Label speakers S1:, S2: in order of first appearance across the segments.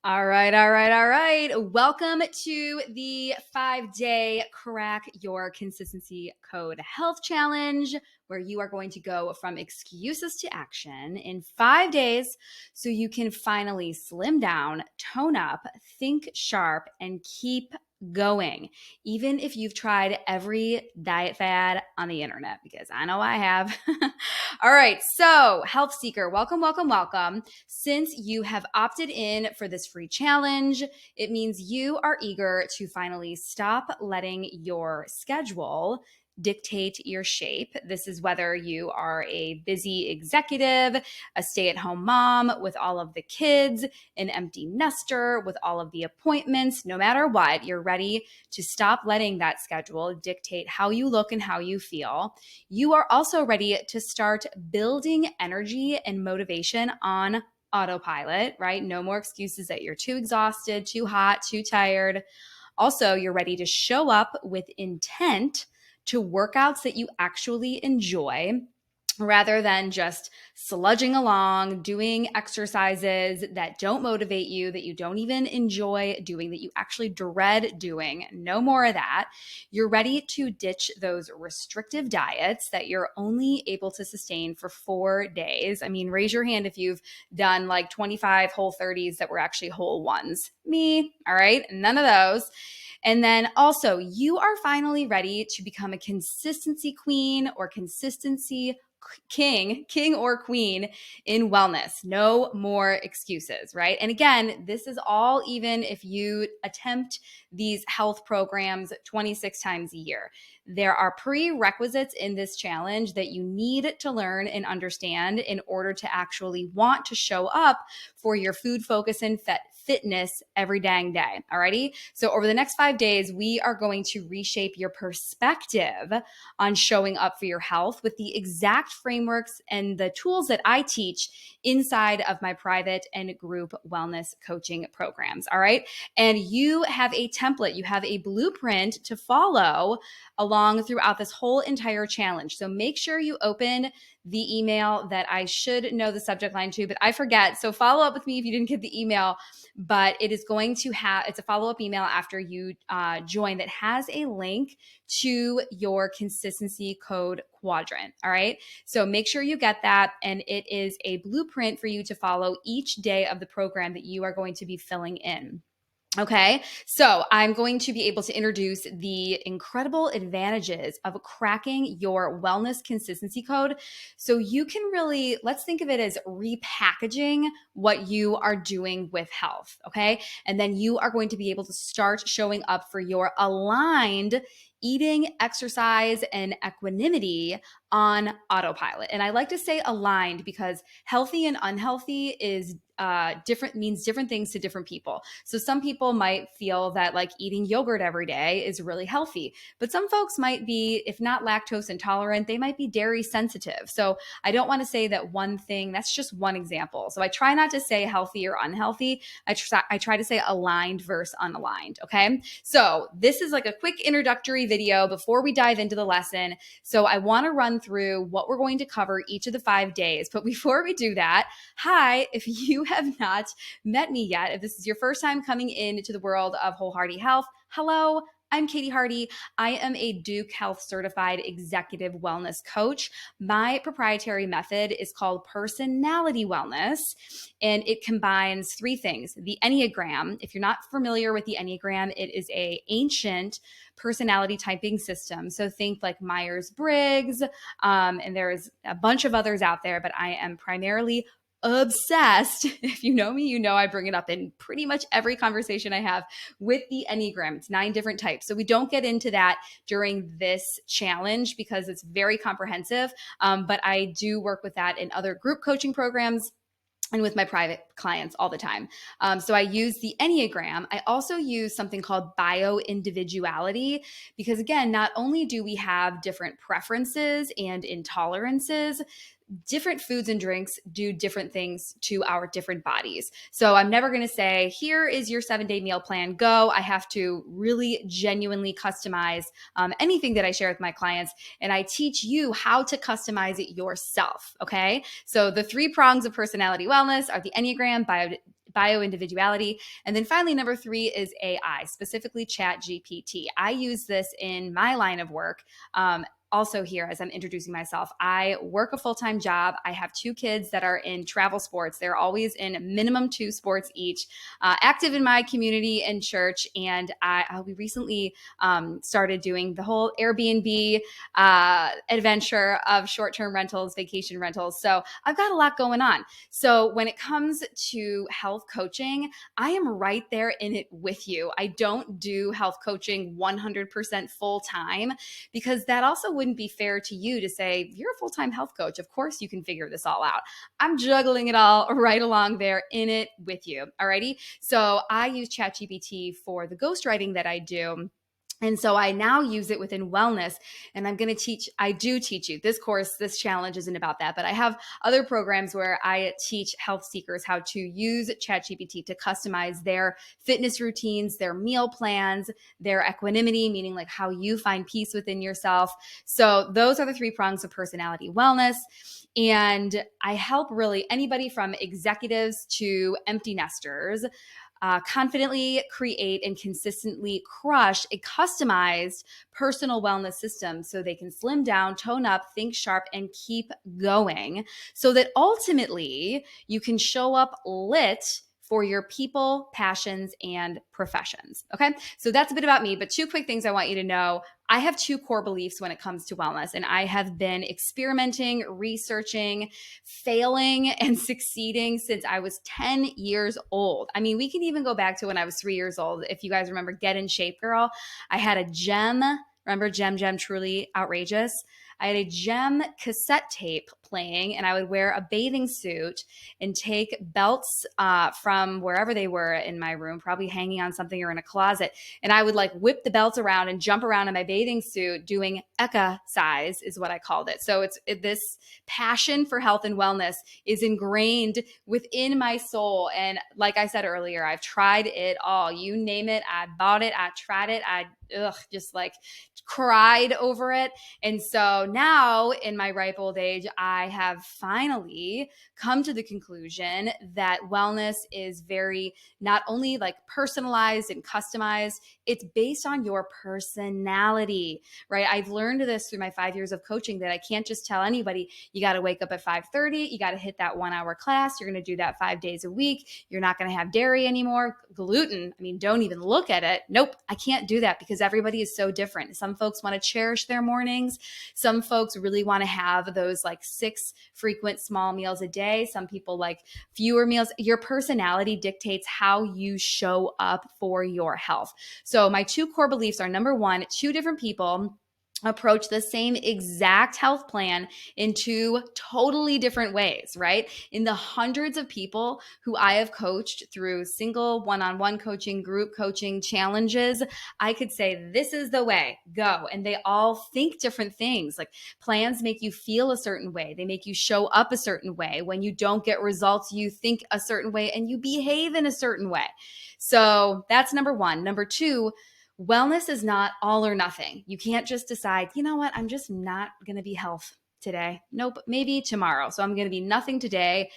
S1: All right. Welcome to the 5-day Crack Your Consistency Code Health Challenge, where you are going to go from excuses to action in 5 days so you can finally slim down, tone up, think sharp, and keep going, even if you've tried every diet fad on the internet, because I know I have. All right, so health seeker, welcome. Since you have opted in for this free challenge, it means you are eager to finally stop letting your schedule dictate your shape. This is whether you are a busy executive, a stay-at-home mom with all of the kids, an empty nester with all of the appointments. No matter what, you're ready to stop letting that schedule dictate how you look and how you feel. You are also ready to start building energy and motivation on autopilot, right? No more excuses that you're too exhausted, too hot, too tired. Also, you're ready to show up with intent to workouts that you actually enjoy, rather than just sludging along, doing exercises that don't motivate you, that you don't even enjoy doing, that you actually dread doing. No more of that. You're ready to ditch those restrictive diets that you're only able to sustain for 4 days. I mean, raise your hand if you've done like 25 Whole30s that were actually whole ones. Me, all right? None of those. And then also, you are finally ready to become a consistency queen or consistency king or queen in wellness. No more excuses, right? And again, this is all even if you attempt these health programs 26 times a year. There are prerequisites in this challenge that you need to learn and understand in order to actually want to show up for your food focus and fitness every dang day. Alrighty. So over the next 5 days, we are going to reshape your perspective on showing up for your health with the exact frameworks and the tools that I teach inside of my private and group wellness coaching programs. All right. And you have a template, you have a blueprint to follow along throughout this whole entire challenge. So make sure you open the email that I should know the subject line to, but I forget. So follow up with me if you didn't get the email, but it is going to it's a follow-up email after you join that has a link to your consistency code quadrant. All right. So make sure you get that. And it is a blueprint for you to follow each day of the program that you are going to be filling in. Okay, so I'm going to be able to introduce the incredible advantages of cracking your wellness consistency code. So you can really, let's think of it as repackaging what you are doing with health. Okay, and then you are going to be able to start showing up for your aligned eating, exercise, and equanimity on autopilot. And I like to say aligned because healthy and unhealthy is means different things to different people. So some people might feel that like eating yogurt every day is really healthy, but some folks might be, if not lactose intolerant, they might be dairy sensitive. So I don't want to say that one thing, that's just one example. So I try not to say healthy or unhealthy. I try to say aligned versus unaligned. Okay. So this is like a quick introductory video before we dive into the lesson. So I want to run through what we're going to cover each of the 5 days. But before we do that, hi, if you have not met me yet, if this is your first time coming into the world of Wholehearted Health, hello. I'm Katie Hardy. I am a Duke Health certified executive wellness coach. My proprietary method is called personality wellness, and it combines 3 things. The Enneagram. If you're not familiar with the Enneagram, it is an ancient personality typing system. So think like Myers-Briggs, and there's a bunch of others out there, but I am primarily obsessed. If you know me, you know I bring it up in pretty much every conversation I have with the Enneagram. It's 9 different types. So we don't get into that during this challenge because it's very comprehensive. But I do work with that in other group coaching programs and with my private clients all the time. So I use the Enneagram. I also use something called bio-individuality because, again, not only do we have different preferences and intolerances, different foods and drinks do different things to our different bodies. So I'm never going to say, here is your 7-day meal plan, go. I have to really genuinely customize anything that I share with my clients. And I teach you how to customize it yourself. Okay. So the 3 prongs of personality wellness are the Enneagram, bio-individuality. And then finally, number 3 is AI, specifically ChatGPT. I use this in my line of work. Also here, as I'm introducing myself, I work a full-time job. I have 2 kids that are in travel sports. They're always in minimum 2 sports each, active in my community and church. And we recently started doing the whole Airbnb adventure of short-term rentals, vacation rentals. So I've got a lot going on. So when it comes to health coaching, I am right there in it with you. I don't do health coaching 100% full time, because that also wouldn't be fair to you to say, you're a full-time health coach. Of course you can figure this all out. I'm juggling it all right along there in it with you. Alrighty. So I use ChatGPT for the ghostwriting that I do. And so I now use it within wellness, and I'm going to teach, I do teach you this course. This challenge isn't about that, but I have other programs where I teach health seekers how to use ChatGPT to customize their fitness routines, their meal plans, their equanimity, meaning like how you find peace within yourself. So those are the 3 prongs of personality wellness. And I help really anybody from executives to empty nesters confidently create and consistently crush a customized personal wellness system so they can slim down, tone up, think sharp, and keep going, so that ultimately you can show up lit for your people, passions, and professions. Okay, so that's a bit about me, but 2 quick things I want you to know. I have 2 core beliefs when it comes to wellness, and I have been experimenting, researching, failing, and succeeding since I was 10 years old. I mean, we can even go back to when I was 3 years old. If you guys remember Get in Shape Girl, I had a Gem. Remember Gem, Truly Outrageous? I had a Gem cassette tape playing, and I would wear a bathing suit and take belts from wherever they were in my room, probably hanging on something or in a closet. And I would like whip the belts around and jump around in my bathing suit doing exercise is what I called it. So this passion for health and wellness is ingrained within my soul. And like I said earlier, I've tried it all. You name it, I bought it, I tried it, I just like cried over it. And so now in my ripe old age, I have finally come to the conclusion that wellness is very not only like personalized and customized, it's based on your personality, right? I've learned this through my 5 years of coaching that I can't just tell anybody, you got to wake up at 5:30, you got to hit that 1 hour class, you're going to do that 5 days a week, you're not going to have dairy anymore, gluten, I mean, don't even look at it. Nope, I can't do that because everybody is so different. Some folks want to cherish their mornings. Some folks really want to have those like 6 frequent small meals a day. Some people like fewer meals. Your personality dictates how you show up for your health. So my 2 core beliefs are, number 1, 2 different people approach the same exact health plan in 2 totally different ways, right? In the hundreds of people who I have coached through single, one-on-one coaching, group coaching, challenges, I could say, this is the way, go. And they all think different things. Like plans make you feel a certain way. They make you show up a certain way. When you don't get results, you think a certain way and you behave in a certain way. So that's number 1. Number 2, wellness is not all or nothing. You can't just decide, you know what, I'm just not going to be health today. Nope, maybe tomorrow. So I'm going to be nothing today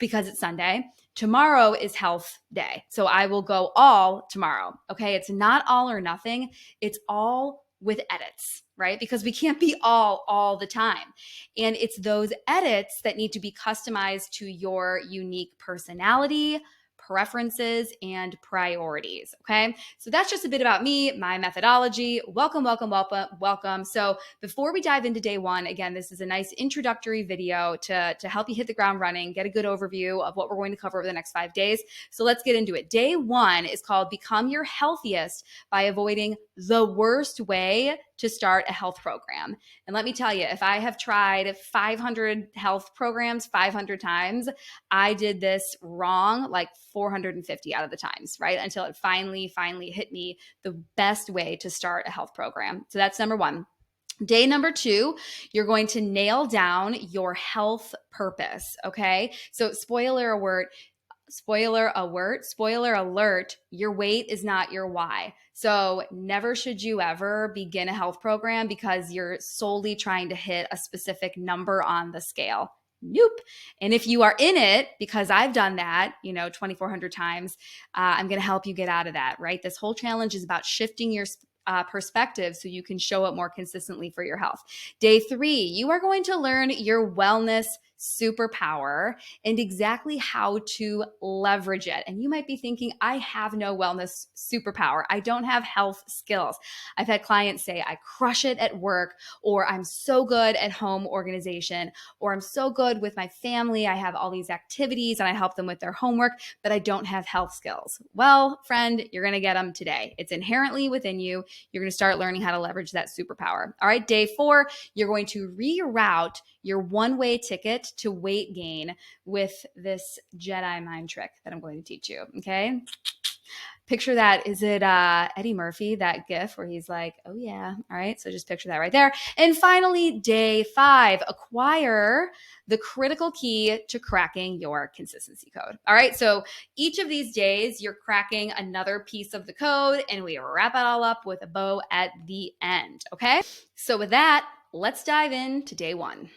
S1: because it's Sunday. Tomorrow is health day. So I will go all tomorrow. Okay. It's not all or nothing. It's all with edits, right? Because we can't be all the time. And it's those edits that need to be customized to your unique personality, preferences, and priorities. Okay. So that's just a bit about me, my methodology. Welcome. So before we dive into day 1, again, this is a nice introductory video to help you hit the ground running, get a good overview of what we're going to cover over the next 5 days. So let's get into it. Day 1 is called Become Your Healthiest by Avoiding the Worst Way to Start a Health Program. And let me tell you, if I have tried 500 health programs 500 times, I did this wrong like 450 out of the times, right? Until it finally hit me the best way to start a health program. So that's number 1. Day number 2, you're going to nail down your health purpose, okay? So spoiler alert, your weight is not your why. So never should you ever begin a health program because you're solely trying to hit a specific number on the scale. Nope. And if you are in it, because I've done that, 2,400 times, I'm going to help you get out of that, right? This whole challenge is about shifting your perspective so you can show up more consistently for your health. Day 3, you are going to learn your wellness superpower and exactly how to leverage it. And you might be thinking, I have no wellness superpower. I don't have health skills. I've had clients say, I crush it at work, or I'm so good at home organization, or I'm so good with my family. I have all these activities and I help them with their homework, but I don't have health skills. Well, friend, you're going to get them today. It's inherently within you. You're going to start learning how to leverage that superpower. All right, day 4, you're going to reroute your one-way ticket to weight gain with this Jedi mind trick that I'm going to teach you, okay? Picture that. Is it Eddie Murphy, that gif where he's like, oh yeah. All right. So just picture that right there. And finally, day 5, acquire the critical key to cracking your consistency code. All right. So each of these days, you're cracking another piece of the code and we wrap it all up with a bow at the end. Okay. So with that, let's dive into day 1.